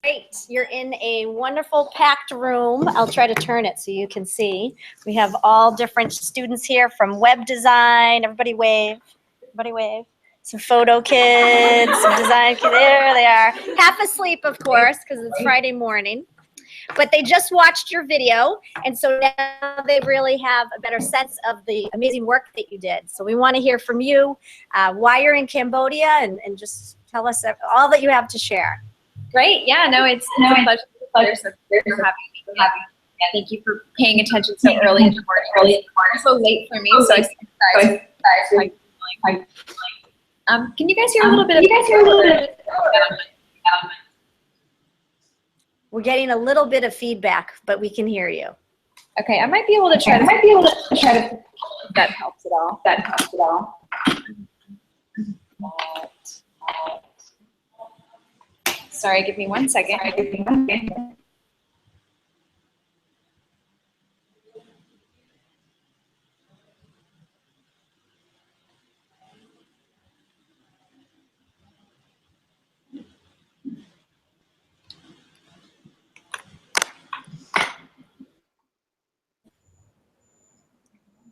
Great. You're in a wonderful packed room. I'll try to turn it so you can see. We have all different students here from web design. Everybody wave. Everybody wave. Some photo kids, some design kids. There they are. Half asleep, of course, because it's Friday morning. But they just watched your video, and so now they really have a better sense of the amazing work that you did. So we want to hear from you, why you're in Cambodia, and just tell us all that you have to share. Great. Yeah, no, it's a pleasure. So for having me. Thank you for paying attention so early in the morning. It's so late for me, so can you guys hear a little bit? We're getting a little bit of feedback, but we can hear you. Okay, I might be able to try to. That helps at all. Sorry, give me 1 second.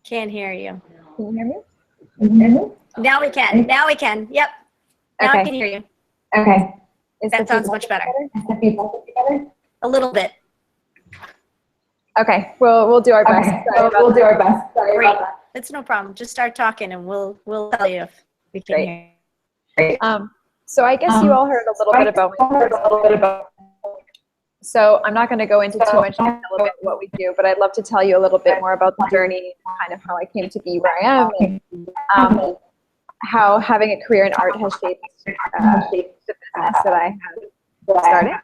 Can't hear you. Can you hear me? Now we can. Now we can. Yep. Now I can hear you. Okay. That sounds much better. A little bit. Okay. We'll do our best. Sorry Great. about that. That's no problem. Just start talking, and we'll tell you if we can hear. So I guess you all heard a little bit about. So I'm not going to go into too much detail about what we do, but I'd love to tell you a little bit more about the journey, kind of how I came to be where I am, and how having a career in art has shaped the business that I have started.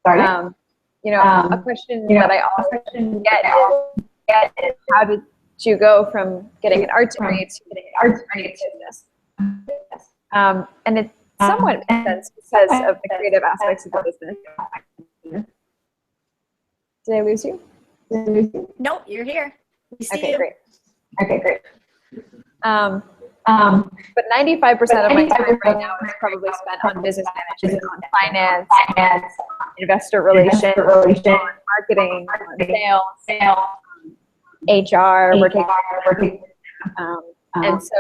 A question that I often get is how did you go from getting an art degree to getting an art business? And it somewhat makes sense because of the creative aspects of the business. Did I lose you? Nope, you're here. We see Okay, you. great. But 95% of my time right now is probably spent on business management, on finance, investor relations, on marketing, on sales, HR, working. And so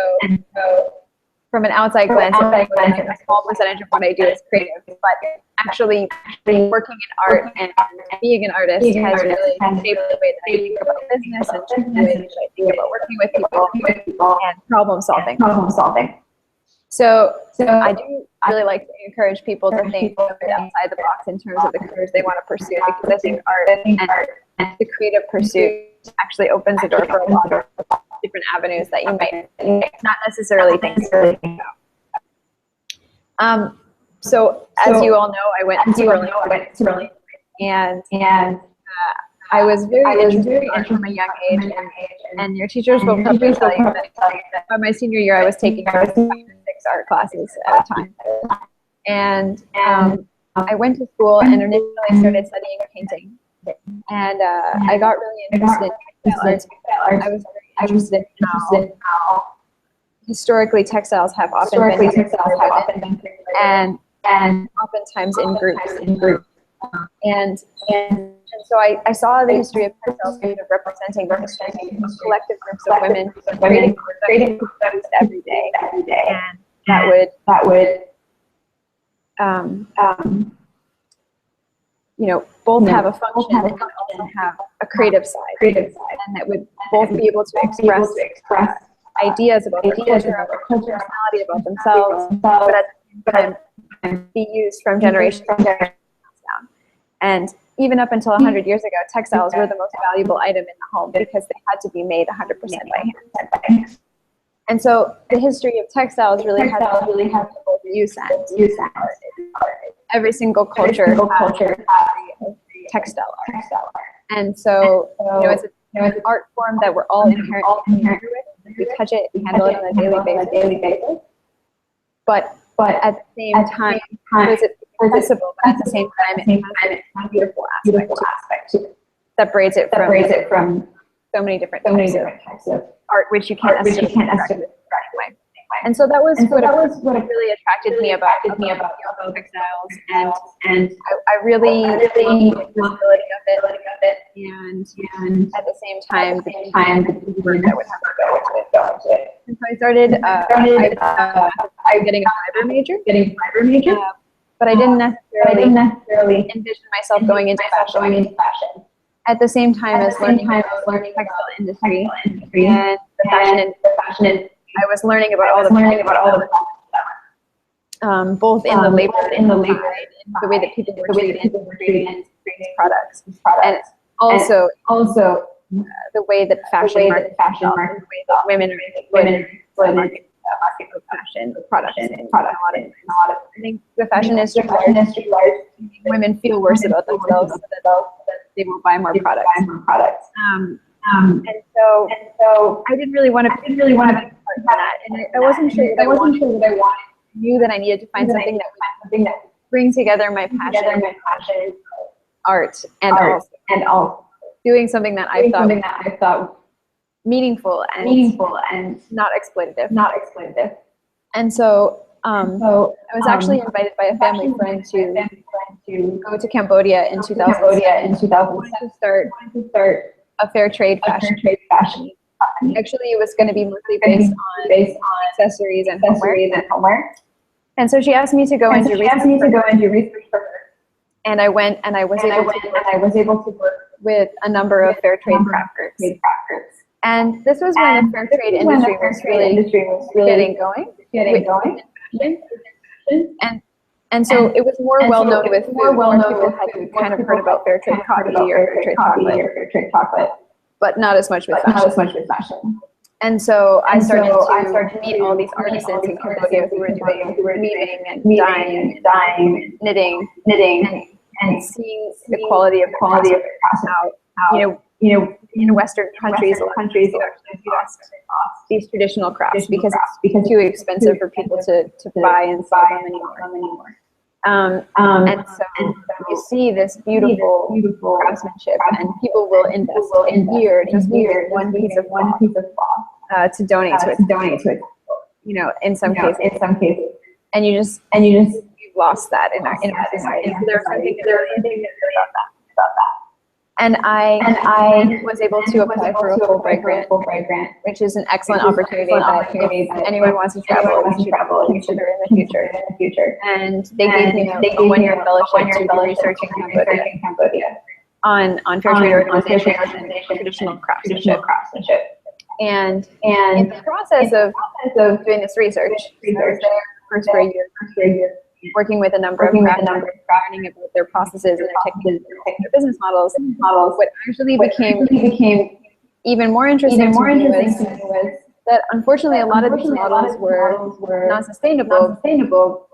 from an outside glance, a small percentage of what I do is creative, but actually working in art and being an artist has really shaped the way that I think about business and the way that I think about working with people and problem solving. So I do really like to encourage people to think outside the box in terms of the careers they want to pursue, because I think art and the creative pursuit actually opens the door for a lot of different avenues that you might not necessarily think about. So as you all know, I went to Burlington, and I was very interested in art from a young age, and your teachers will probably tell you that by my senior year, I was taking 5 or 6 art classes at a time. And I went to school and initially started studying painting, and I got really interested in textile art. I was very interested in how historically textiles have often been and oftentions in groups. And so I saw the history of textiles kind of representing the history of collective groups of women creating products every day, and that would both have a function and also have a creative side, and that would both be able to express ideas about their culture, about their personality, about themselves, but at the same time be used from generation to generation down. And even up until 100 years ago, textiles were the most valuable item in the home because they had to be made 100% by hand. And so the history of textiles really has both use and art. Every single culture has textile art. And so, it's an art form that we're all inherently familiar with. We touch it, we handle it on a daily basis. But at the same time, it's accessible, but at the same time, it has a beautiful aspect to it. Separates it from so many different types of art, which you can't necessarily describe anyway. And so that was what really attracted me about textiles, and I really loved the ability of it, and at the same time the work that would have to go into it. And so I started getting a fiber major, but I didn't necessarily envision myself going into fashion. At the same time as learning about the textile industry and the fashion, I was learning about all the problems both in the labor side, the way that people were treated in these products, and also the way that fashion market, the way that women are market of fashion products. I think the fashion industry women feel worse about themselves so that they will buy more products. And so I didn't really want to be part of that, and I wasn't sure what I wanted. I knew that I needed to find something that would bring together my passion, art, and also doing something that I thought meaningful and not exploitative. And so I was actually invited by a family friend to go to Cambodia in 2000 to start a fair trade fashion. Actually, it was going to be mostly based on accessories and homeware. And so she asked me to go and do research for her. And I went, and I was able to work with a number of fair trade craft groups. And this was when the fair trade industry was really getting going. And so it was more well known with food. More people had kind of heard about fair trade coffee or fair trade chocolate, but not as much with fashion. And so I started to meet all these artisans in Cambodia who were doing weaving and dyeing, knitting, and seeing the quality of how in Western countries, these traditional crafts because it's too expensive for people to buy and sell them anymore. And so you see this beautiful craftsmanship, and people will invest in here just one piece of cloth to donate to it. In some cases, and you just you've lost that in our society. So there's something really about that. And I was able to apply for a Fulbright grant, which is an excellent opportunity that if anyone wants to travel, we should consider in the future. And they gave me a one-year fellowship to do research in Cambodia on fair trade organization and traditional craftsmanship. And in the process of doing this research, I was there first for a year. Working with a number of craft learning about their processes and their techniques and their business models. What actually became even more interesting to me was that unfortunately a lot of these models were not sustainable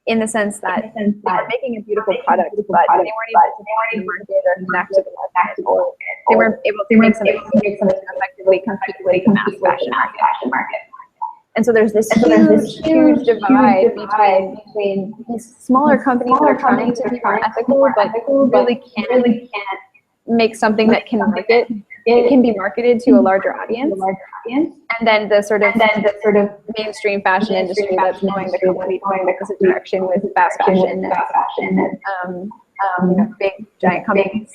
in the sense that they were making a beautiful product, but they weren't able to make the market or connect to the market, or they weren't able to make something effectively compete with the mass fashion market. And so there's this huge divide between these smaller companies that are trying to be more ethical, but really can't make something that can market. It can be marketed to a larger audience, and then the sort of mainstream fashion industry that's going the complete opposite direction with fast fashion and big giant companies.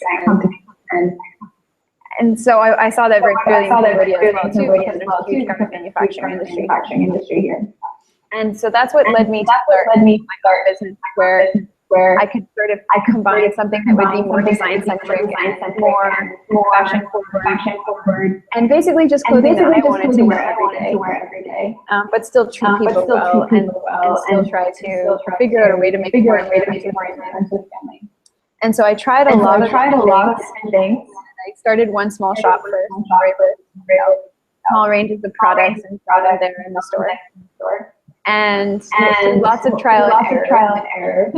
And so I saw that very clearly in Cambodia as well too, because there's a huge garment manufacturing industry here. And so that's what led me to start my art business, where I could combine something that would be more design centric and more fashion forward, and basically just clothing that I wanted to wear every day, but still treat people well and still try to figure out a way to make it more expensive with family. And so I tried a lot of different things. I started one small shop first, small ranges of products and brought them there in the store. And lots of trial and error.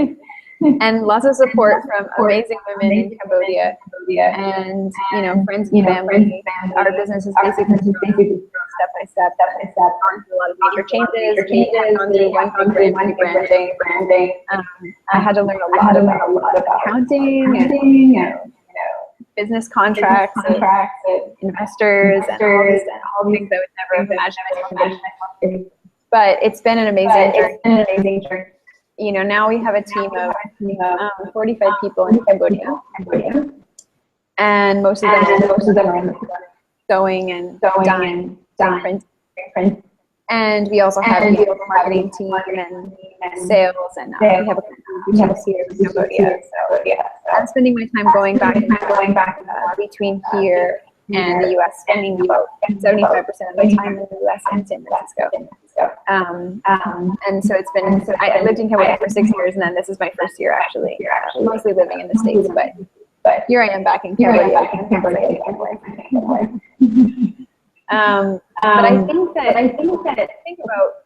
And lots of support from amazing women in Cambodia, and friends and family. Our business is basically step by step. Gone through a lot of major changes. Gone through one big branding. I had to learn a lot about accounting and business contracts, investors, and all these things I would never have imagined myself doing. but it's been an amazing journey. You know, now we have a team of 45 people in Cambodia, and most of them are in the sewing and dyeing and print. And we also have a marketing team and sales, and we have a company here in Cambodia. So I'm spending my time going back between here and the U.S., spending about 75% of the time in the U.S. and San Francisco. And so it's been, I lived in Cambodia for 6 years, and then this is my first year actually mostly living in the States, but here I am back in Cambodia. But I think that think about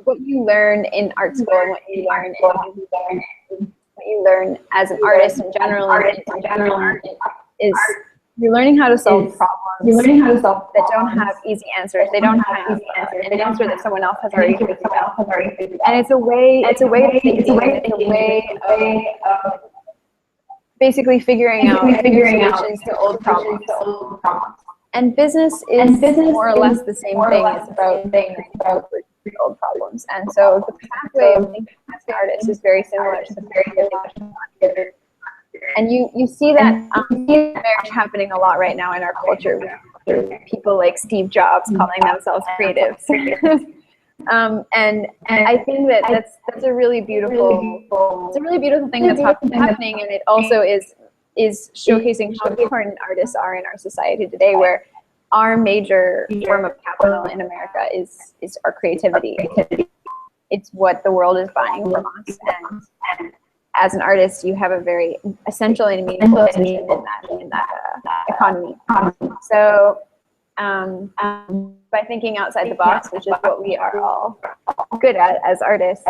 what you learn in art school and what you learn as an artist in general is you're learning how to solve problems that don't have easy answers. They don't have an answer that someone else has already figured out. And it's a way of thinking. It's a way of basically figuring out solutions to old problems. And business is more or less the same thing. It's about old problems. And so the pathway of thinking as an artist is very similar to the very and you see that marriage happening a lot right now in our culture with people like Steve Jobs calling themselves creatives. And I think that that's a really beautiful thing that's happening, and it also is showcasing how important artists are in our society today, where our major form of capital in America is our creativity. It's what the world is buying from us, and as an artist, you have a very essential and meaningful position in that economy. So by thinking outside the box, which is what we are all good at as artists,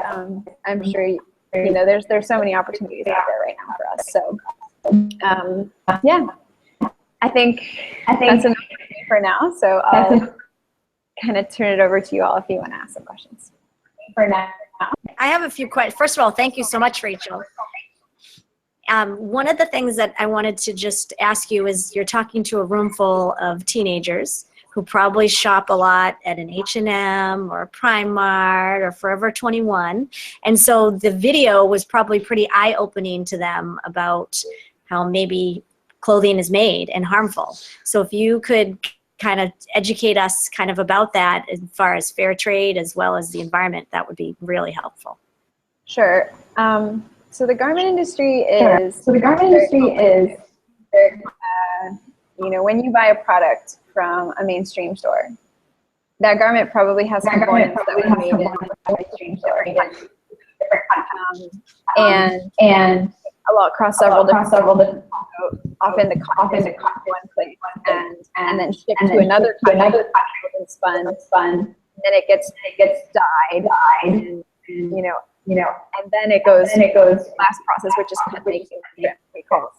I'm sure you know there's so many opportunities out there right now for us. So yeah, I think that's enough for now. So I'll kind of turn it over to you all if you want to ask some questions. For now, I have a few questions. First of all, thank you so much, Rachel. One of the things that I wanted to just ask you is you're talking to a room full of teenagers who probably shop a lot at an H&M or a Primark or Forever 21. And so the video was probably pretty eye-opening to them about how maybe clothing is made and harmful. So if you could kind of educate us kind of about that as far as fair trade as well as the environment, that would be really helpful. Sure. So the garment industry is, you know, when you buy a product from a mainstream store, that garment probably has components that were made in a mainstream store. And a lot across several different, often the cotton in one place, and then shipped to another country and spun. Then it gets dyed, and you know, and then it goes last process, which is cut making, we call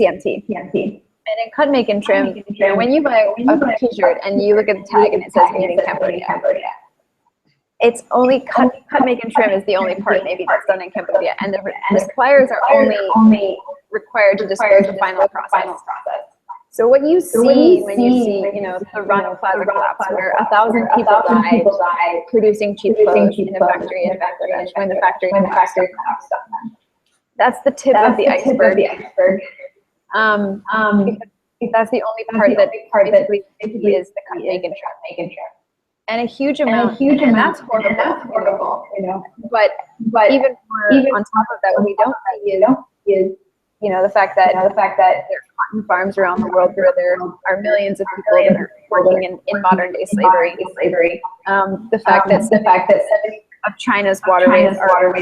CMT. And in cut make and trim, you know, when you buy a t-shirt and you look at the tag and it says made in Cambodia, it's only cut make and trim is the only part maybe that's done in Cambodia, and the suppliers are only required to disclose the final process. So what you see when you see, you know, the Rana Plaza collapse, where 1,000 people died producing cheap clothes in a factory in Bangladesh when the factory collapsed, that's the tip of the iceberg. Because that's the only part that basically is the cut, make, and trim. And a huge amount, and that's horrible, you know. But even more on top of that, what we don't see is you know, the fact that there are cotton farms around the world where there are millions of people that are working in modern day slavery. The fact that 70% of China's waterways are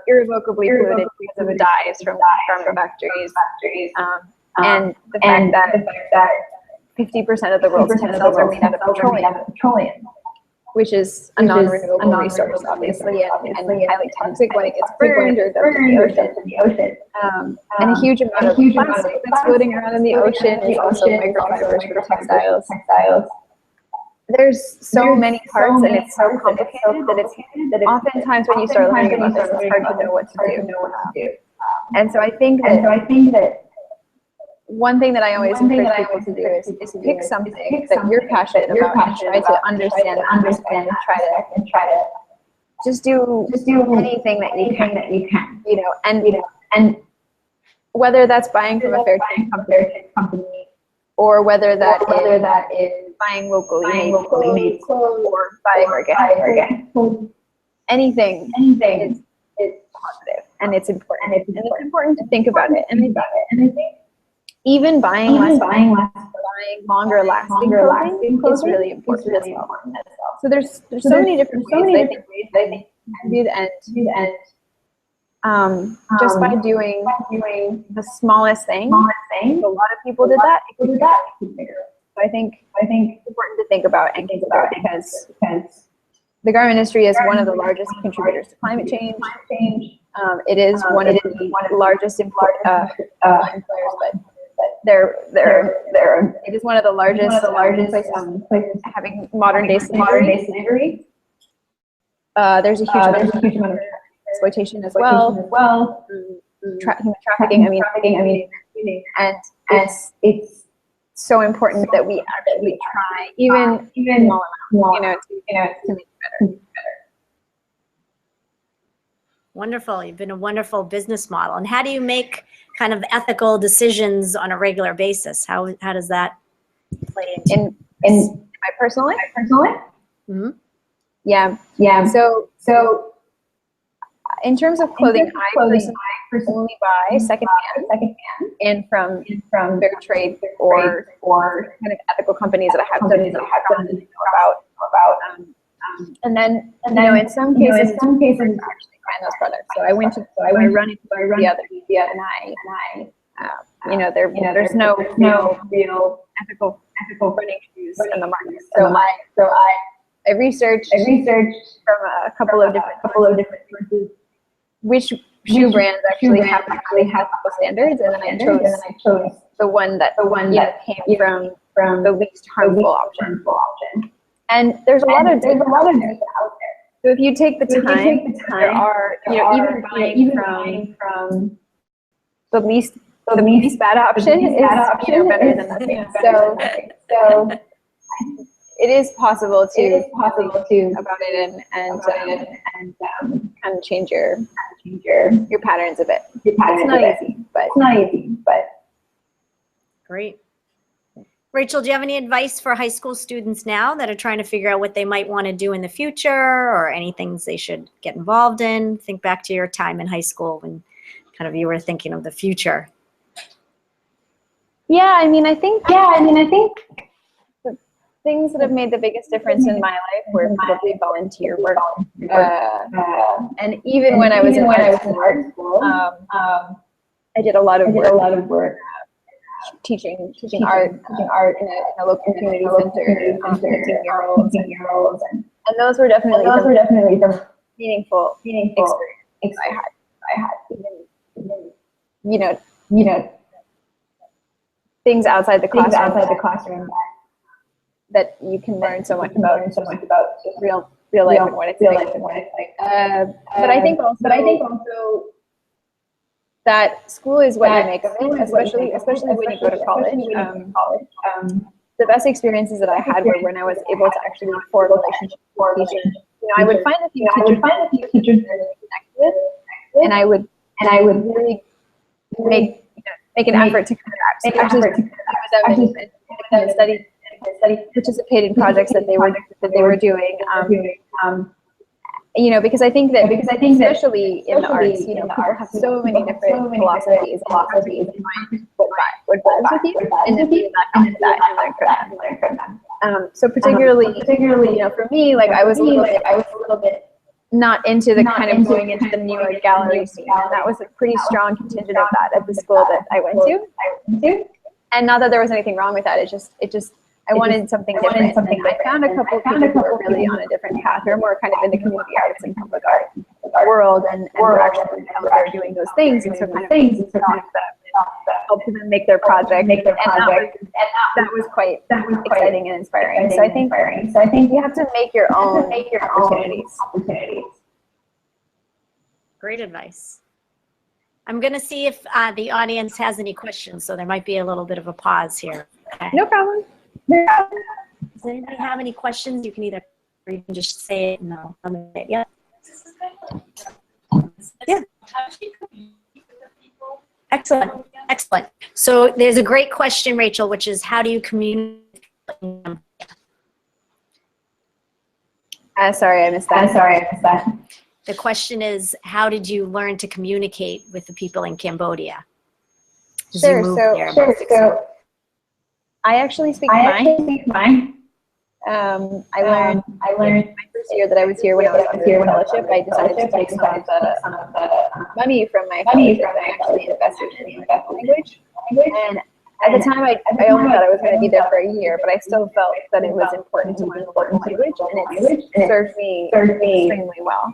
irrevocably polluted because of the dyes from garment factories. And the fact that 50% of the world's textiles are made out of petroleum, which is a non-renewable resource, obviously, and highly toxic when it gets burned or dumped in the ocean. And a huge amount of plastic that's floating around in the ocean is also microfibers for textiles. There's so many parts, and it's so complicated that it's oftentimes when you start learning about this, it's hard to know what to do. And so I think that one thing that I always encourage people to do is pick something that you're passionate about and try to understand and try to just do anything that you can, you know, and whether that's buying from a fair trade company, or whether that is buying locally made clothes, or buying organic, anything is positive, and it's important. And it's important to think about it. And I think even buying longer lasting clothing is really important as well. So there's so many different ways I think and just by doing the smallest thing, a lot of people did that. So I think it's important to think about because the garment industry is one of the largest contributors to climate change. It is one of the largest employers, but it is one of the largest places having modern day slavery. There's a huge amount of exploitation as well. Human trafficking. I mean, and it's so important that we actually try, even small amounts, to make it better. Wonderful. You've been a wonderful business model. And how do you make kind of ethical decisions on a regular basis? How does that play into in my personal life? Mm-hmm. Yeah. So in terms of clothing, I personally only buy secondhand and from fair trade or kind of ethical companies that I have done about. And then in some cases, actually find those products. So I went to I run into the other and I there's no real ethical running shoes in the market. So I researched from a couple of different sources which shoe brands actually have ethical standards, and then I chose the one that came from the least harmful option. And there's a lot of data out there. So if you take the time, there are even buying from the least bad option is better than nothing. So it is possible to about it and kind of change your patterns a bit. It's not easy, but great. Rachel, do you have any advice for high school students now that are trying to figure out what they might want to do in the future, or any things they should get involved in? Think back to your time in high school when kind of you were thinking of the future. Yeah, I mean, I think the things that have made the biggest difference in my life were probably volunteer work. And even when I was in art school, I did a lot of work. Teaching art in a local community center, 15-year-olds, and those were definitely the meaningful experience I had. Even things outside the classroom that you can learn so much about just real life and what it's like. But I think also that school is what you make of it, especially when you go to college. The best experiences that I had were when I was able to actually form relationships with teachers. I would find a few teachers that I really connect with, and I would really make an effort to study, participate in projects that they were doing. Because I think that especially in the arts, people have so many different philosophies and find what vibes with you, and then be that and learn from them. So particularly, for me, like I was a little bit not into the kind of going into the New York gallery scene, and that was a pretty strong contingent of that at the school that I went to. And not that there was anything wrong with that. It just I wanted something different. And I found a couple of people who were really on a different path, who are more kind of in the community arts and public art world, and were actually out there doing those things, and so kind of helped them make their project, and that was quite exciting and inspiring. So I think you have to make your own opportunities. Great advice. I'm going to see if the audience has any questions, so there might be a little bit of a pause here. Okay. No problem. Does anybody have any questions? You can either, or you can just say it and I'll comment it. Yeah. Yeah. Excellent. Excellent. So there's a great question, Rachel, which is how do you communicate? Sorry, I missed that. The question is, how did you learn to communicate with the people in Cambodia? Sure. So I actually speak Khmer. I learned my first year that I was here when I was on fellowship. I decided to take some of the money from my fellowship and actually invested in language. And at the time, I only thought I was going to be there for a year, but I still felt that it was important to learn local language, and it served me extremely well.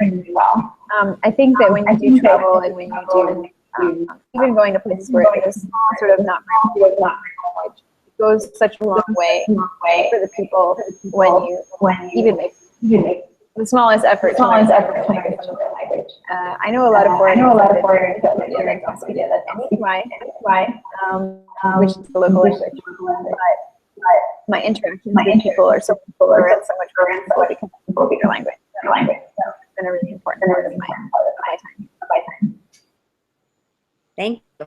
I think that when you do travel and when you do, even going to places where there's sort of not very much language, it goes such a long way for the people when you even make the smallest effort to learn language. I know a lot of foreigners that don't speak which is the local language. But my interactions with people are so much more because people speak their language. So it's been a really important part of my time. Thank you.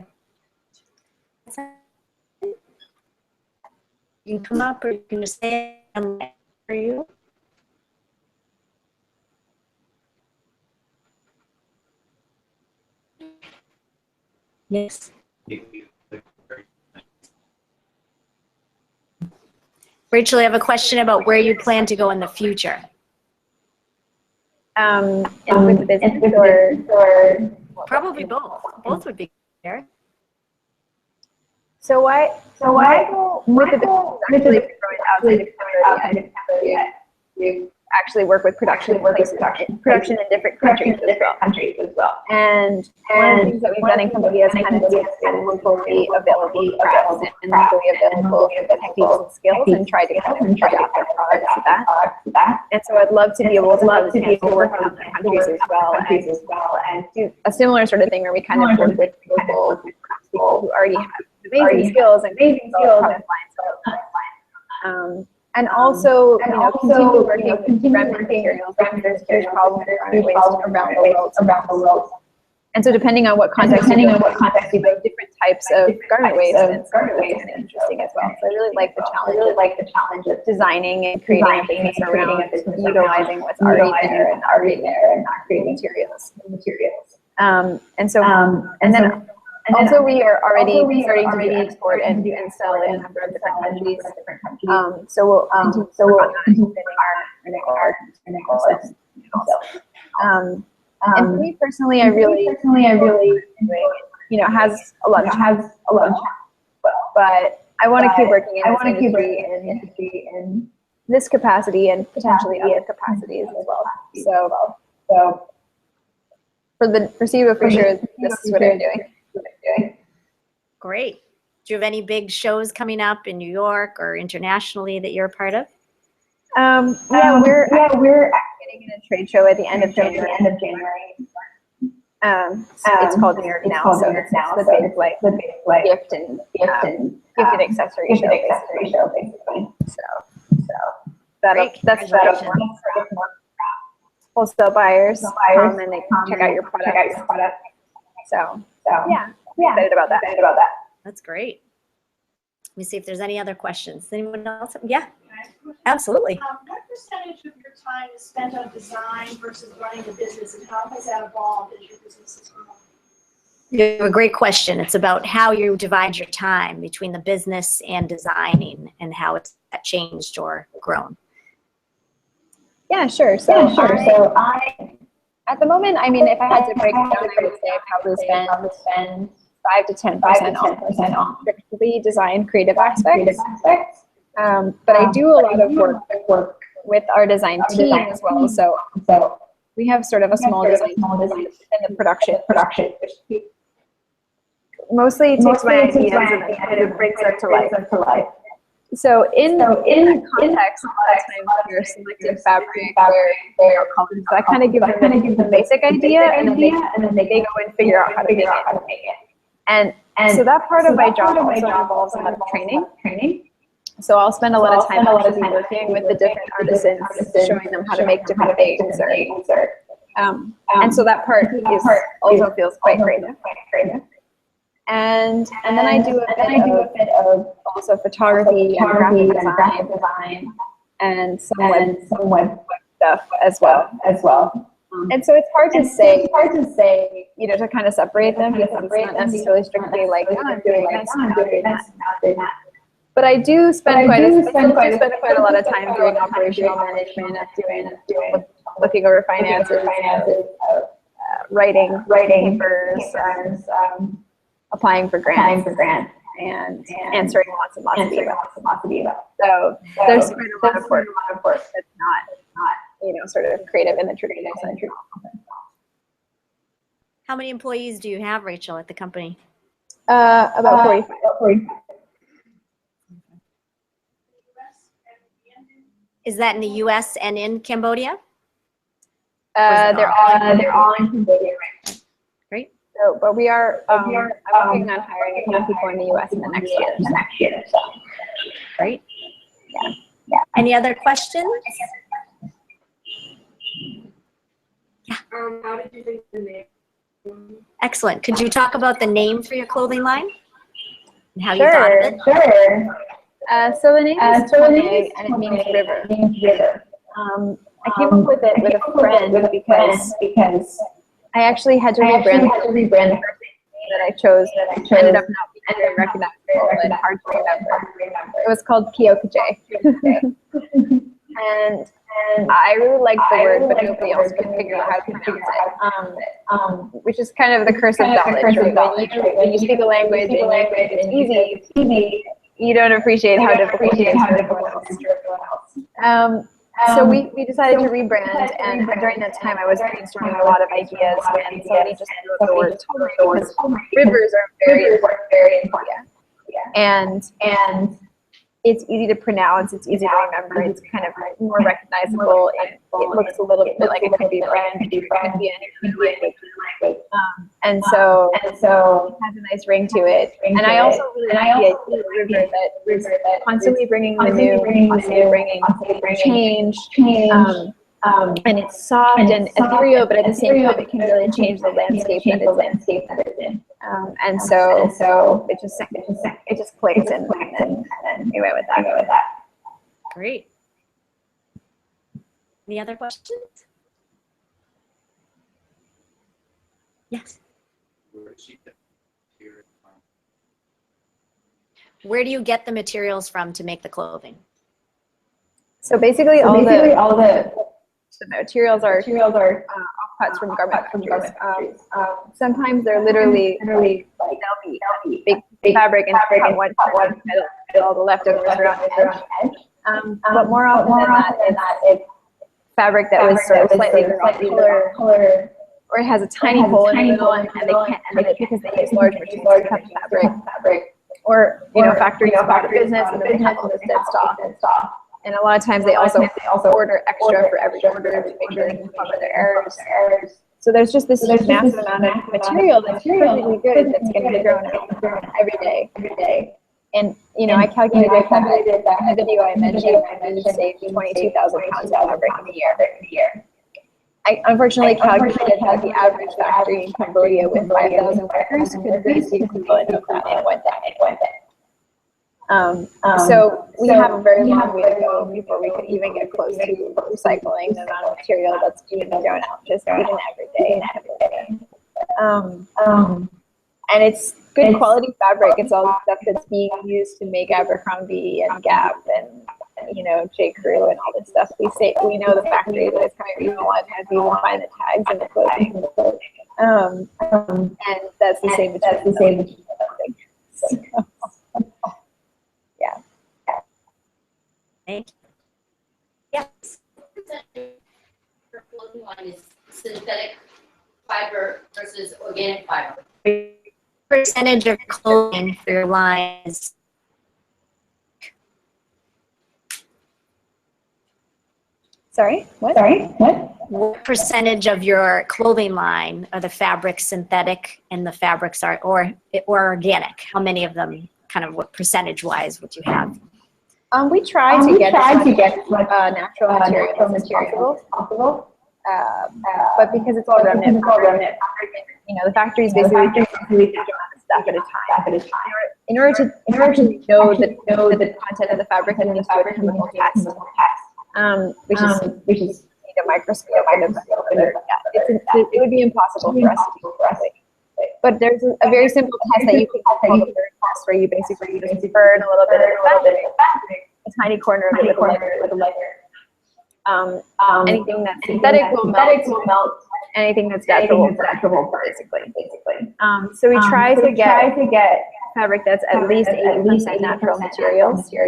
You can come up or you can just say it for you. Yes. Rachel, I have a question about where you plan to go in the future. And with the business or probably both. Both would be there. So why go with the business actually outside of Cambodia? You actually work with production in different countries as well. And one of the things that we've done in Cambodia is kind of take locally available crafts and locally available techniques and skills and try to kind of adapt our products to that. And so I'd love to be able to have the chance to work in other countries as well and do a similar sort of thing where we kind of work with people who already have amazing skills and product lines. And also, continue working with remnant materials. There's huge problems around the world. And so, depending on what context you have different types of garment waste, and it's kind of interesting as well. So, I really like the challenge of designing and creating a business around utilizing what's already there and not creating materials. And then we are already starting to do export and sell in a number of different countries. So we'll continue in our process. And for me personally, I really enjoy, it has a lot of challenges, but I want to keep working in this industry in this capacity and potentially other capacities as well. So for the foreseeable future, this is what I'm doing. Great. Do you have any big shows coming up in New York or internationally that you're a part of? We're getting in a trade show at the end of January. It's called New York Now, so it's the big gift and accessory show basically. So that's more wholesale buyers come and they can check out your product. So yeah, excited about that. That's great. Let me see if there's any other questions. Anyone else? Yeah, absolutely. What percentage of your time is spent on design versus running the business, and how has that evolved as your business has grown? You have a great question. It's about how you divide your time between the business and designing and how it's changed or grown. Yeah, sure. So I at the moment, I mean, if I had to break it down, I would say I probably spend 5 to 10% on strictly design creative aspects. But I do a lot of work with our design team as well. So we have sort of a small design team in the production, which mostly takes my ideas and kind of brings them to life. So in that context, a lot of times you're selecting fabric or colors. So I kind of give them the basic idea, and then they go and figure out how to make it. And so that part of my job also involves a lot of training. So I'll spend a lot of time actually working with the different artisans, showing them how to make different things. And so that part also feels quite creative. And then I do a bit of also photography and graphic design and some web stuff as well. And so it's hard to say, you know, to kind of separate them, because it's not necessarily strictly like, oh, I'm doing this, I'm doing that. But I do spend quite a lot of time doing operational management, looking over finances, writing papers, applying for grants, and answering lots and lots of emails. So there's quite a lot of work that's not, you know, sort of creative in the traditional sense. How many employees do you have, Rachel, at the company? About 45. Is that in the U.S. and in Cambodia? They're all in Cambodia right now. Great. So, but we are, I'm working on hiring a few people in the U.S. in the next year. So. Great. Yeah. Any other questions? Yeah. How did you think the name? Excellent. Could you talk about the name for your clothing line and how you thought of it? Sure. So the name is Tonle, and it means river. I came up with it with a friend because I actually had to rebrand the first name that I chose ended up not being very recognizable and hard to remember. It was called Kyokaje. And I really liked the word, but nobody else could figure out how to pronounce it, which is kind of the curse of knowledge. When you speak a language and you think it's easy, you don't appreciate how difficult it is for everyone else. So we decided to rebrand, and during that time I was brainstorming a lot of ideas, and somebody just wrote the word Tonle, because rivers are very important. And it's easy to pronounce, it's easy to remember, it's kind of more recognizable, and it looks a little bit like it could be a brand, it could be any language. And so it has a nice ring to it. And I also really like the idea of a river that is constantly bringing the new, constantly bringing change. And it's soft and ethereal, but at the same time, it can really change the landscape that it's in. And so it just plays, and we went with that. Great. Any other questions? Yes. Where do you get the materials from to make the clothing? So basically, all the materials are offcuts from garment factories. Sometimes they're literally they'll be big fabric and cut one and all the leftovers around the edge. But more often than that, it's fabric that was sort of slightly color, or it has a tiny hole in the middle, and they can't end it because they use large machines to cut the fabric. Or factories go out of business and then they have all this dead stock. And a lot of times they also order extra for every order to make sure they can cover their errors. So there's just this massive amount of material that's perfectly good that's going to be grown every day. And I calculated that in the video I mentioned, we saved 22,000 pounds of fabric in a year. I unfortunately calculated that the average factory in Cambodia with 5,000 workers could produce the equivalent of that in 1 day. So we have a very long way to go before we could even get close to recycling the amount of material that's being thrown out just even every day. And it's good quality fabric. It's all stuff that's being used to make Abercrombie and Gap and J. Crew and all this stuff. We know the factory that it's coming from. A lot of times we will find the tags in the clothing. And that's the same material. So, yeah. Thank you. Yes. Her clothing line is synthetic fiber versus organic fiber. Percentage of clothing for your line is Sorry, what? What percentage of your clothing line are the fabrics synthetic and the fabrics are or organic? How many of them, kind of what percentage wise would you have? We try to get as much natural materials as possible. But because it's all remnant, the factories basically do stuff at a time. In order to know the content of the fabric, you need to do a chemical test, which is a microscope. It would be impossible for us to do correctly. But there's a very simple test that you can call the burn test, where you basically just burn a little bit of fabric, a tiny corner of it with a lighter. Anything that's synthetic will melt. Anything that's natural will burn, basically. So we try to get fabric that's at least 80% natural materials.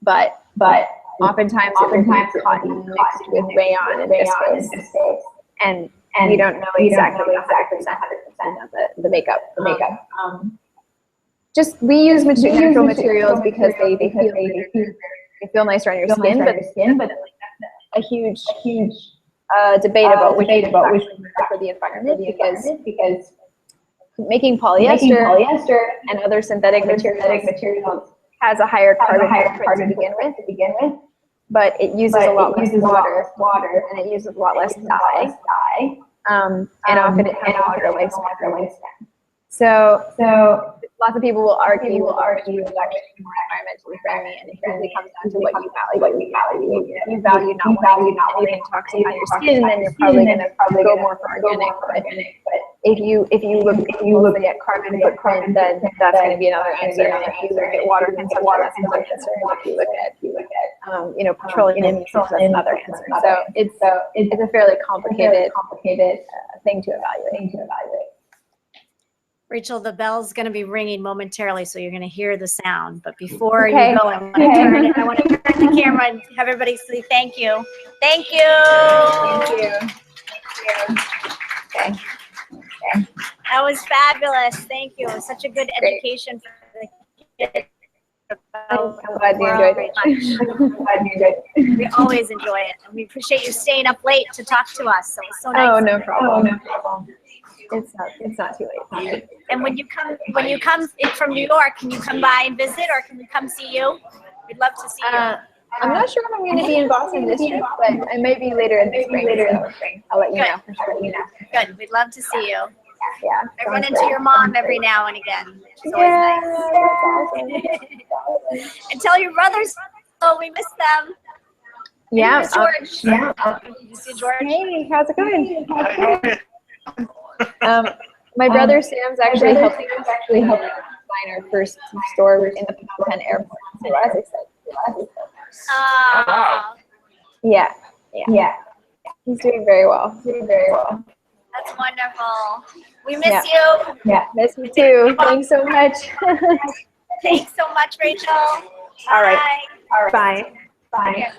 But oftentimes cotton mixed with rayon and viscose, and we don't know exactly 100% of the makeup. Just we use natural materials because they feel nicer on your skin, but a huge debate about which is for the environment, because making polyester and other synthetic materials has a higher carbon footprint to begin with, but it uses a lot less water and it uses a lot less dye, and often it has a longer lifespan. So lots of people will argue it's actually more environmentally friendly, and it really comes down to what you value. If you value not wanting anything toxic on your skin, then you're probably going to go more for organic. But if you look at carbon footprint, then that's going to be another answer. And if you look at water consumption, that's another answer. And if you look at petroleum emissions, that's another answer. So it's a fairly complicated thing to evaluate. Rachel, the bell's going to be ringing momentarily, so you're going to hear the sound. But before you go, I want to turn the camera and have everybody say thank you. Thank you. Okay. That was fabulous. Thank you. It was such a good education for the kids. I'm glad you enjoyed it. We always enjoy it. And we appreciate you staying up late to talk to us. So it was so nice. Oh, no problem. It's not too late. And when you come in from New York, can you come by and visit, or can we come see you? We'd love to see you. I'm not sure if I'm going to be in Boston this trip, but I may be later in the spring. So I'll let you know. Good. We'd love to see you. Yeah. I run into your mom every now and again. She's always nice. And tell your brothers, we miss them. Yeah. George. You see George? Hey, how's it going? My brother Sam's actually helping us design our first store in the Phnom Penh airport. So as I said. Yeah. He's doing very well. That's wonderful. We miss you. Yeah, miss you too. Thanks so much. Thanks so much, Rachel. All right. Bye. Bye.